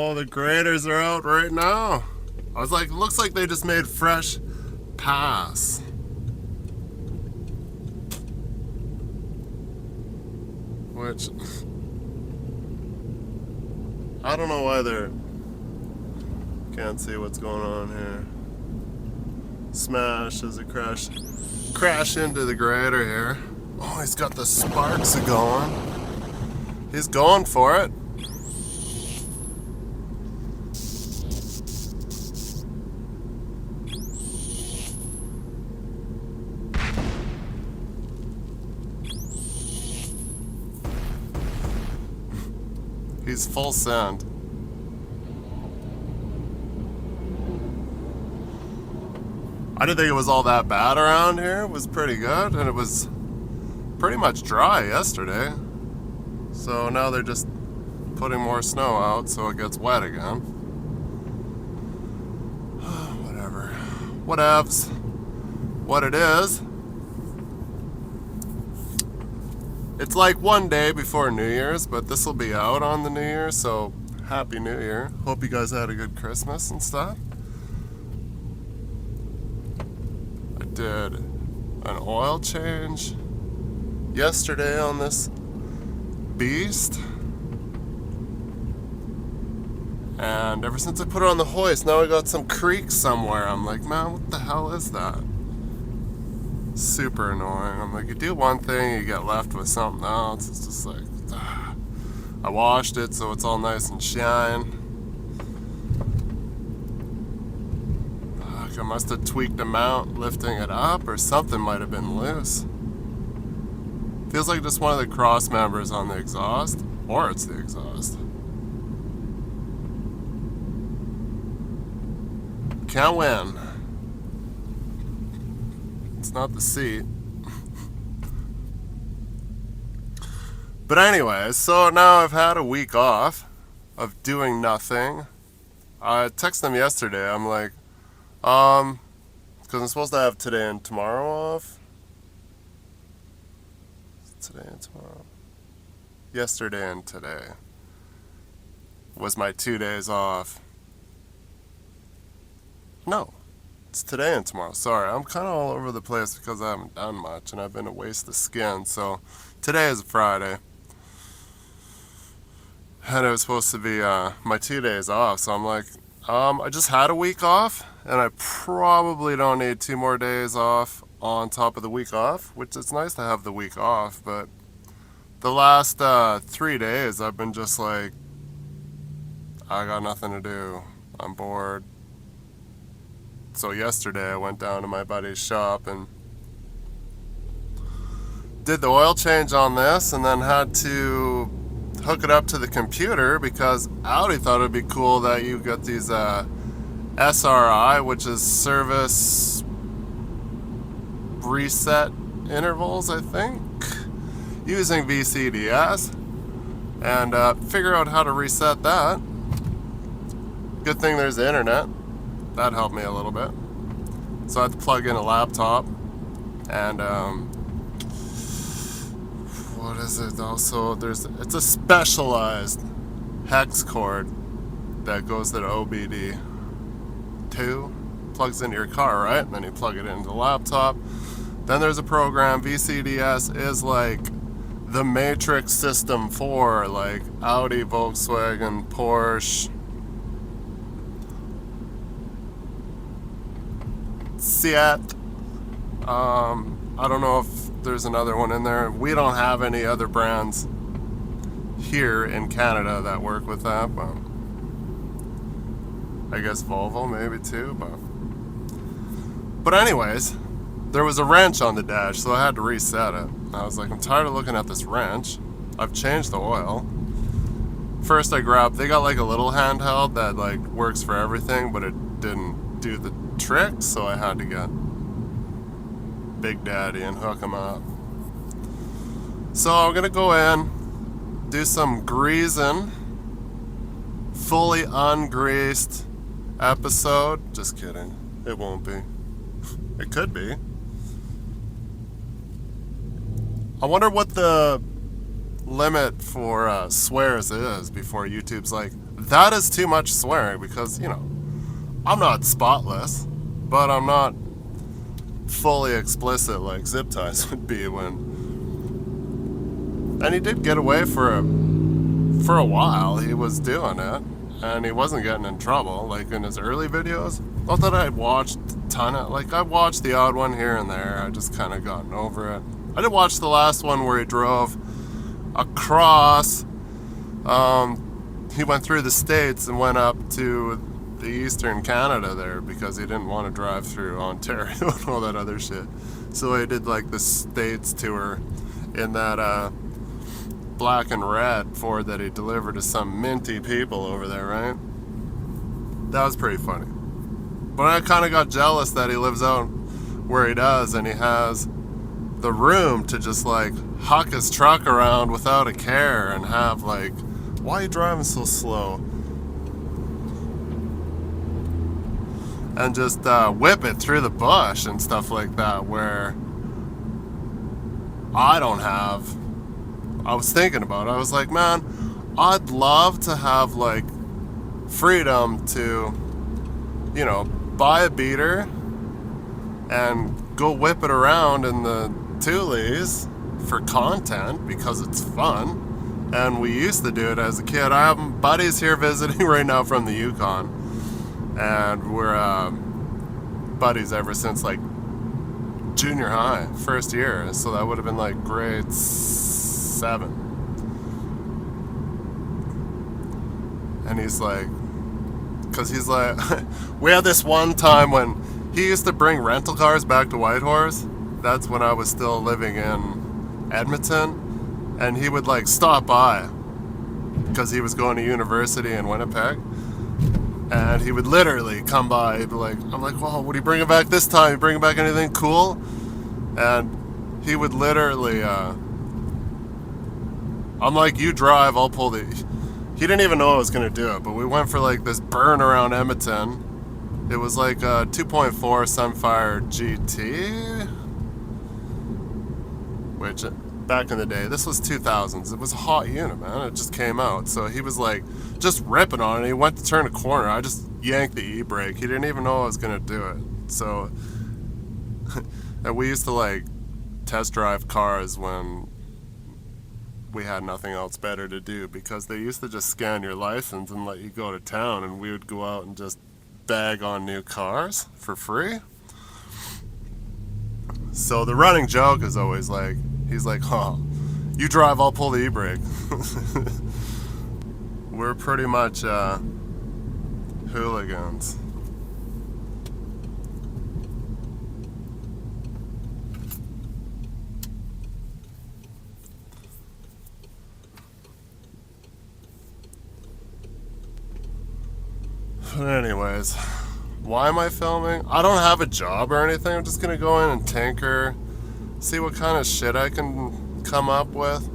Oh, the graders are out right now. I was like, looks like they just made fresh pass. Which, I don't know why they're... Can't see what's going on here. Smash as it crash into the grader here. Oh, he's got the sparks going. He's going for it. He's full send. I didn't think it was all that bad around here. It was pretty good, and it was pretty much dry yesterday. So now they're just putting more snow out so it gets wet again. Whatever. Whatevs. What it is. It's like one day before New Year's, but this will be out on the New Year, so Happy New Year. Hope you guys had a good Christmas and stuff. I did an oil change yesterday on this beast. And ever since I put it on the hoist, now I got some creak somewhere. I'm like, man, what the hell is that? Super annoying. I'm like, you do one thing, you get left with something else. It's just like, I washed it so it's all nice and shine. I must have tweaked the mount lifting it up, or something might have been loose. Feels like just one of the cross members on the exhaust, or it's the exhaust. Can't win. It's not the seat. But anyway, so now I've had a week off of doing nothing. I texted them yesterday. I'm like, because I'm supposed to have today and tomorrow off. Today and tomorrow. Yesterday and today was my 2 days off. No, it's today and tomorrow. Sorry, I'm kind of all over the place because I haven't done much and I've been a waste of skin. So today is Friday. And it was supposed to be my 2 days off. So I'm like, I just had a week off, and I probably don't need 2 more days off on top of the week off, which it's nice to have the week off, but the last 3 days I've been just like, I got nothing to do. I'm bored. So yesterday I went down to my buddy's shop and did the oil change on this, and then had to hook it up to the computer because Audi thought it'd be cool that you get these SRI, which is service reset intervals, I think, using VCDS, and figure out how to reset that. Good thing there's the internet. That helped me a little bit. So I had to plug in a laptop, and what is it also? It's a specialized hex cord that goes to the OBD2, plugs into your car, right? And then you plug it into the laptop. Then there's a program. VCDS is like the matrix system for like Audi, Volkswagen, Porsche, Seat. I don't know if there's another one in there. We don't have any other brands here in Canada that work with that, but I guess Volvo maybe too, but anyways, there was a wrench on the dash, so I had to reset it. I was like, I'm tired of looking at this wrench. I've changed the oil. First they got like a little handheld that like works for everything, but it didn't do the trick, so I had to get Big Daddy and hook him up. So I'm gonna go in, do some greasing, fully ungreased episode. Just kidding, it won't be. It could be. I wonder what the limit for swears is before YouTube's like, that is too much swearing because, you know, I'm not spotless, but I'm not fully explicit like Zip Ties would be when. And he did get away for a while. He was doing it, and he wasn't getting in trouble like in his early videos. Not that I watched a ton of, like, I watched the odd one here and there. I just kind of gotten over it. I did watch the last one where he drove across. He went through the States and went up to the Eastern Canada there because he didn't want to drive through Ontario and all that other shit. So he did like the States tour in that black and red Ford that he delivered to some minty people over there, right? That was pretty funny. But I kind of got jealous that he lives out where he does and he has the room to just like huck his truck around without a care and have like, why are you driving so slow? And just whip it through the bush and stuff like that, where I don't have. I was thinking about it. I was like, man, I'd love to have like freedom to, you know, buy a beater and go whip it around in the Tules for content because it's fun. And we used to do it as a kid. I have buddies here visiting right now from the Yukon. And we're buddies ever since like junior high, first year. So that would have been like grade 7. And he's like, because he's like, we had this one time when he used to bring rental cars back to Whitehorse. That's when I was still living in Edmonton. And he would like stop by because he was going to university in Winnipeg. And he would literally come by. He'd be like, I'm like, well, what are you bringing back this time? You bringing back anything cool? And he would literally, I'm like, you drive, I'll pull the. He didn't even know I was going to do it, but we went for like this burn around Edmonton. It was like a 2.4 Sunfire GT, which back in the day, this was 2000s. It was a hot unit, man. It just came out. So he was like just ripping on it. He went to turn a corner. I just yanked the e-brake. He didn't even know I was going to do it. So, and we used to like test drive cars when we had nothing else better to do because they used to just scan your license and let you go to town, and we would go out and just bag on new cars for free. So the running joke is always like, he's like, huh, you drive, I'll pull the e-brake. We're pretty much hooligans. But anyways, why am I filming? I don't have a job or anything. I'm just gonna go in and tinker, see what kind of shit I can come up with.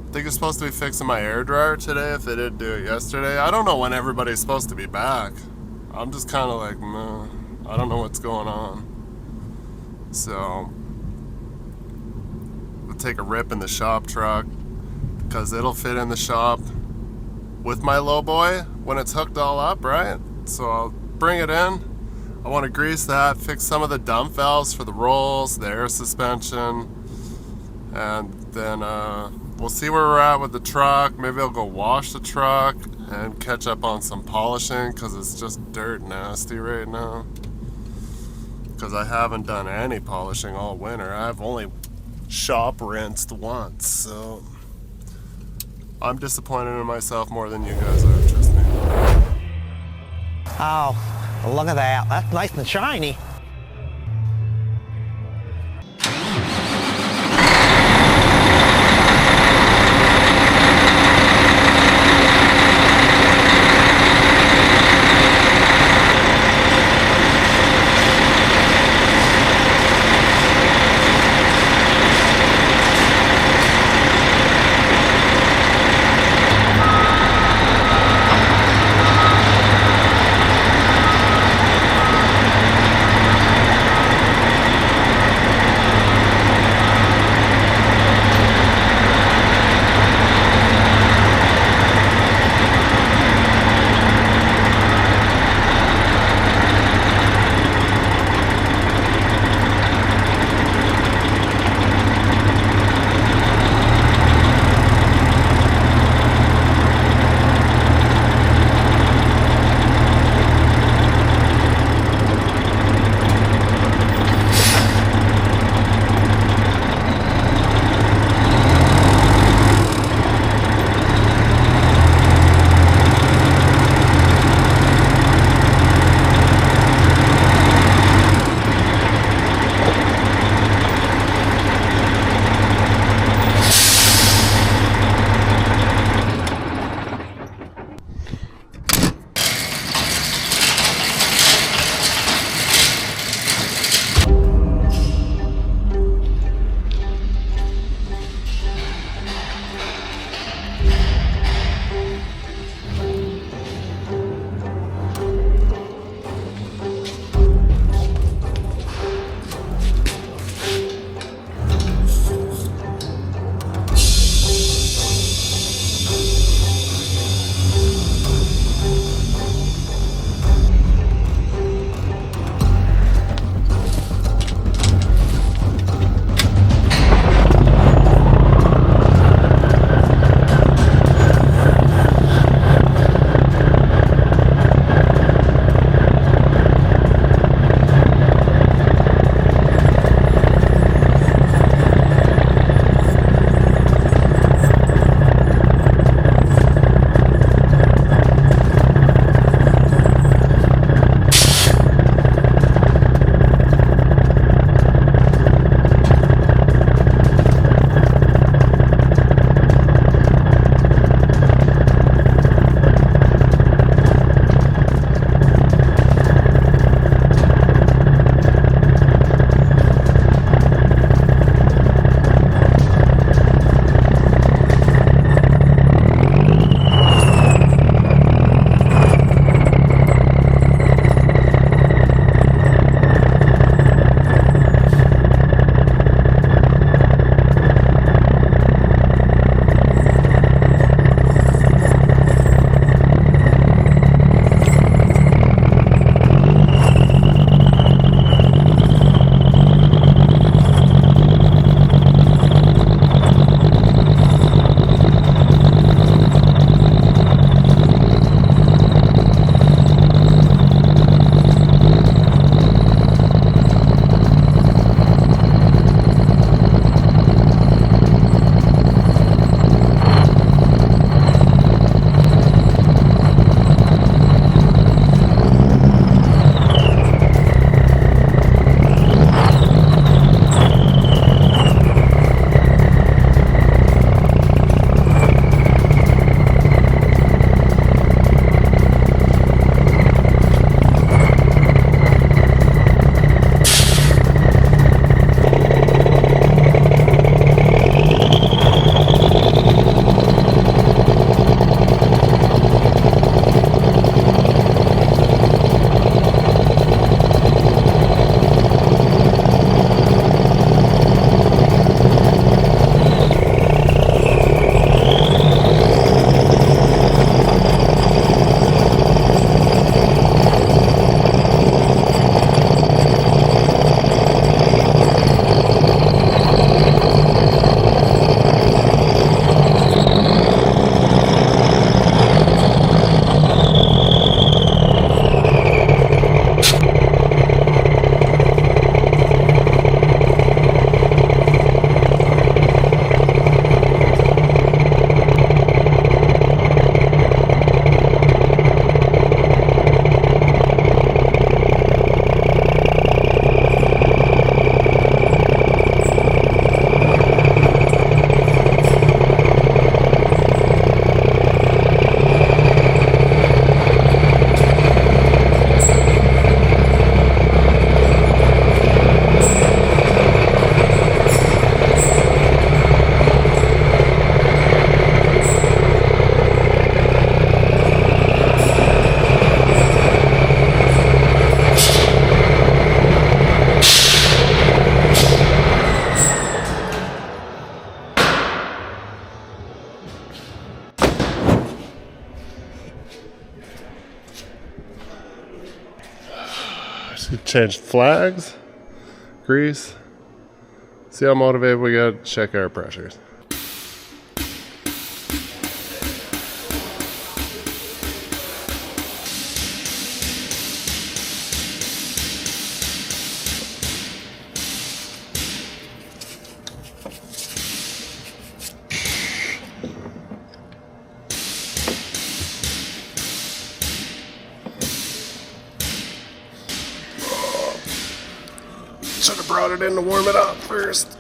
I think it's supposed to be fixing my air dryer today if they didn't do it yesterday. I don't know when everybody's supposed to be back. I'm just kind of like, meh, I don't know what's going on. So, we'll take a rip in the shop truck because it'll fit in the shop with my low boy when it's hooked all up, right? So I'll bring it in. I want to grease that, fix some of the dump valves for the rolls, the air suspension, and then we'll see where we're at with the truck. Maybe I'll go wash the truck and catch up on some polishing because it's just dirt nasty right now. Because I haven't done any polishing all winter. I've only shop rinsed once, so I'm disappointed in myself more than you guys are, trust me. Oh, look at that. That's nice and shiny. Change flags, grease. See how motivated we got. Check air pressures. Should have brought it in to warm it up first.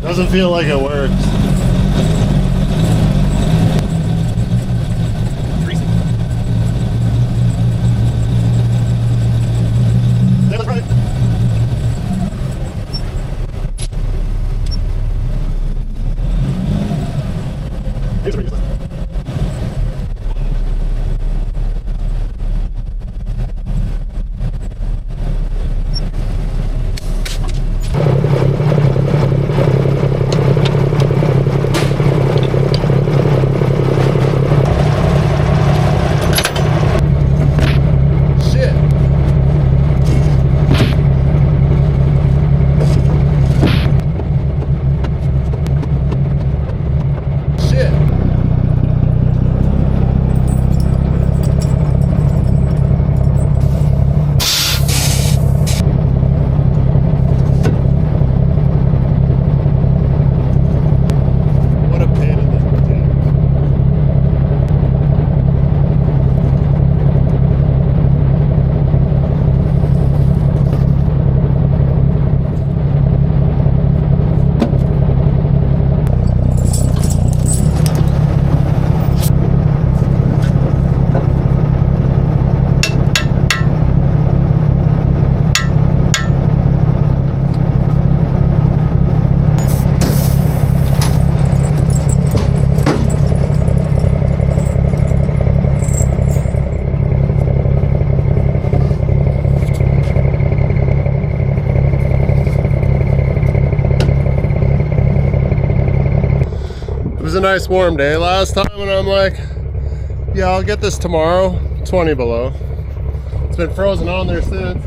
Doesn't feel like it works. It was a nice warm day last time, and I'm like, yeah, I'll get this tomorrow, 20 below. It's been frozen on there since.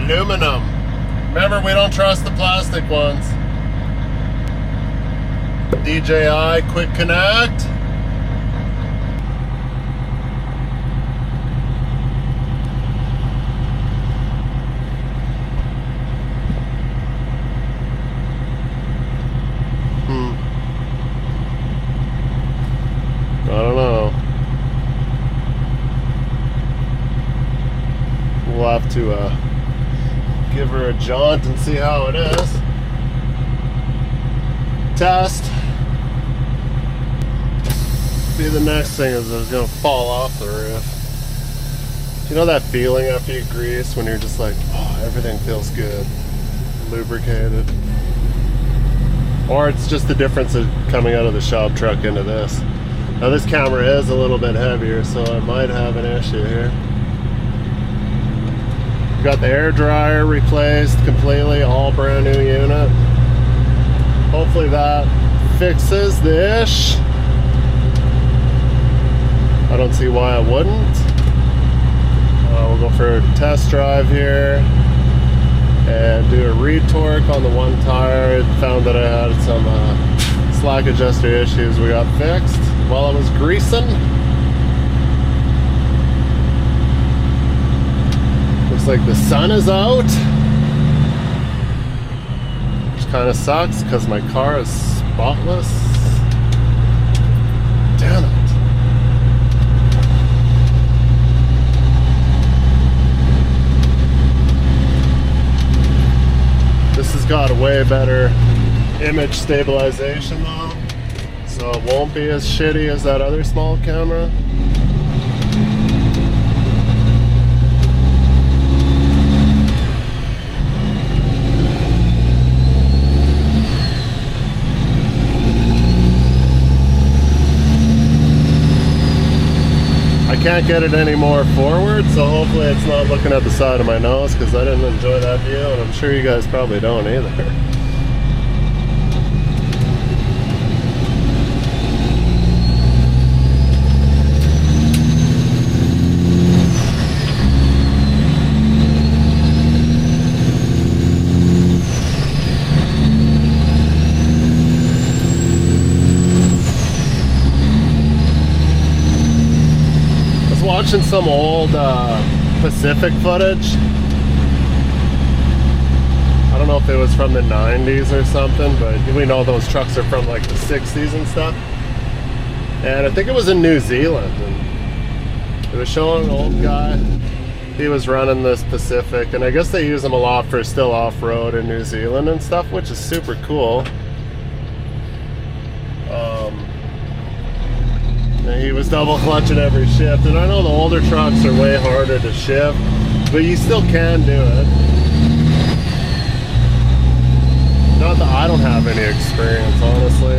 Aluminum. Remember, we don't trust the plastic ones. DJI Quick Connect. I don't know. We'll have to give her a jaunt and see how it is. Test. See, the next thing is it's gonna fall off the roof. You know that feeling after you grease when you're just like, oh, everything feels good, lubricated? Or it's just the difference of coming out of the shop truck into this. Now this camera is a little bit heavier, so I might have an issue here. Got the air dryer replaced completely, all brand new unit. Hopefully that fixes the ish. I don't see why I wouldn't. We'll go for a test drive here and do a retorque on the one tire. Found that I had some slack adjuster issues we got fixed while I was greasing. Looks like the sun is out, which kind of sucks because my car is spotless. Damn it. This has got a way better image stabilization though, so it won't be as shitty as that other small camera. I can't get it any more forward, so hopefully it's not looking at the side of my nose, because I didn't enjoy that view, and I'm sure you guys probably don't either. Watching some old Pacific footage. I don't know if it was from the 90s or something, but we know those trucks are from like the 60s and stuff. And I think it was in New Zealand. And It was showing an old guy. He was running this Pacific, and I guess they use them a lot for still off-road in New Zealand and stuff, which is super cool. And he was double clutching every shift, and I know the older trucks are way harder to shift, but you still can do it. Not that I don't have any experience, honestly,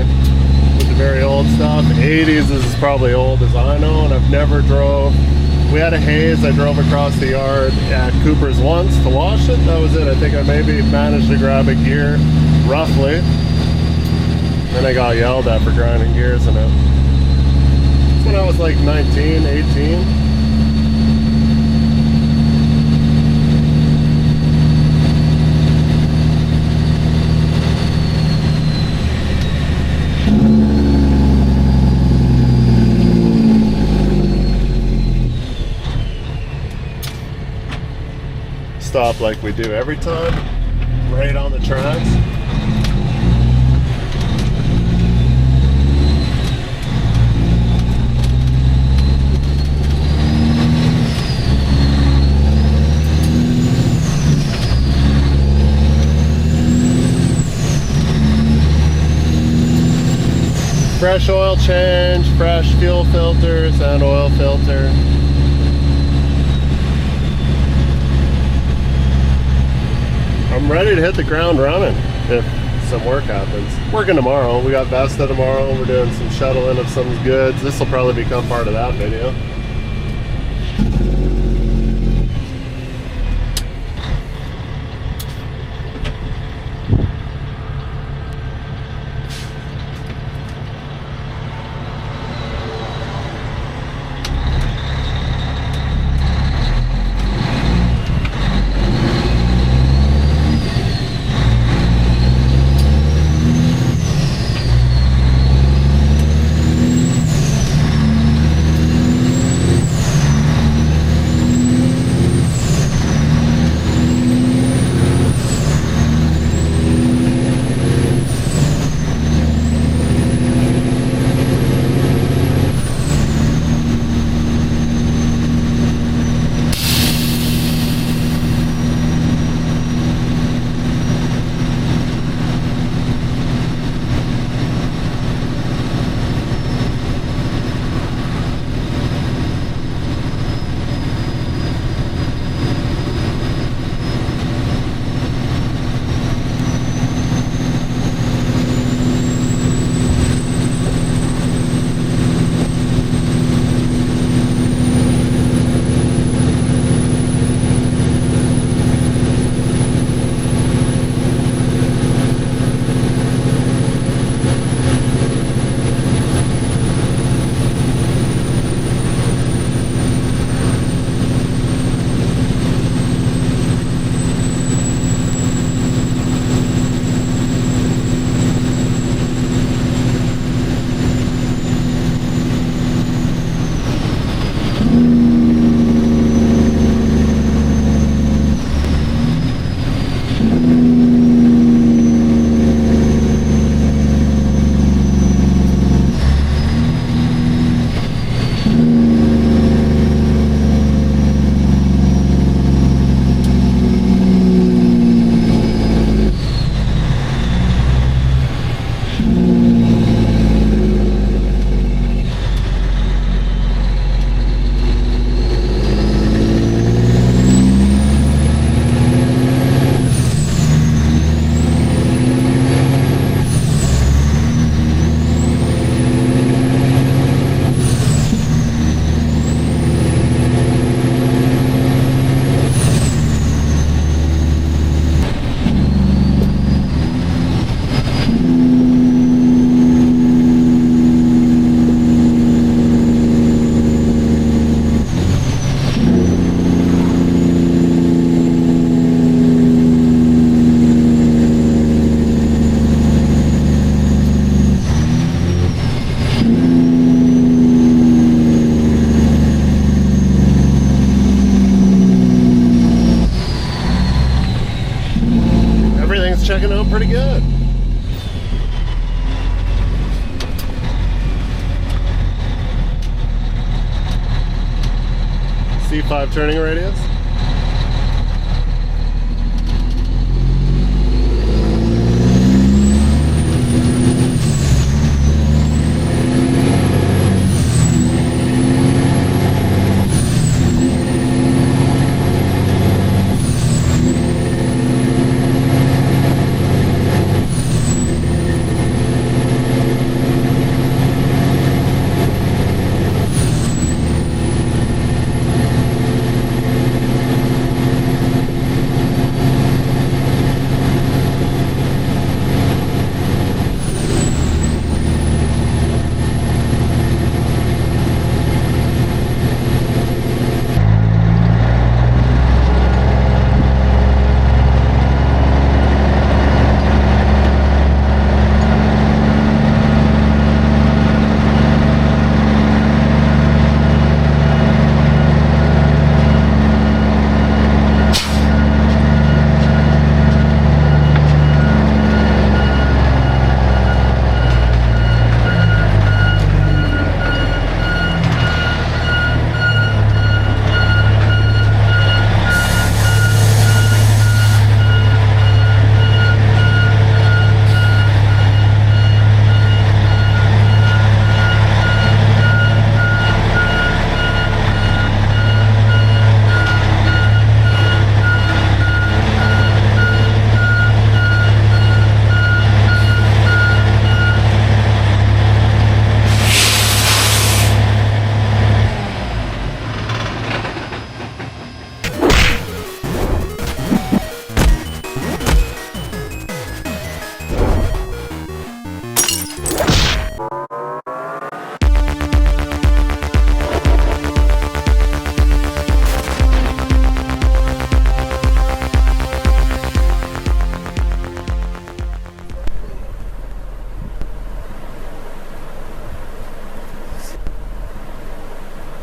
with the very old stuff. 80s is as probably old as I know, and I've never drove. We had a haze. I drove across the yard at Cooper's once to wash it. That was it. I think I maybe managed to grab a gear, roughly. Then I got yelled at for grinding gears in it. That's when I was like 19, 18. Stop like we do every time, right on the tracks. Fresh oil change, fresh fuel filters and oil filter. I'm ready to hit the ground running if some work happens. Working tomorrow. We got Vesta tomorrow. We're doing some shuttling of some goods. This will probably become part of that video. checking out pretty good. T5 turning radius.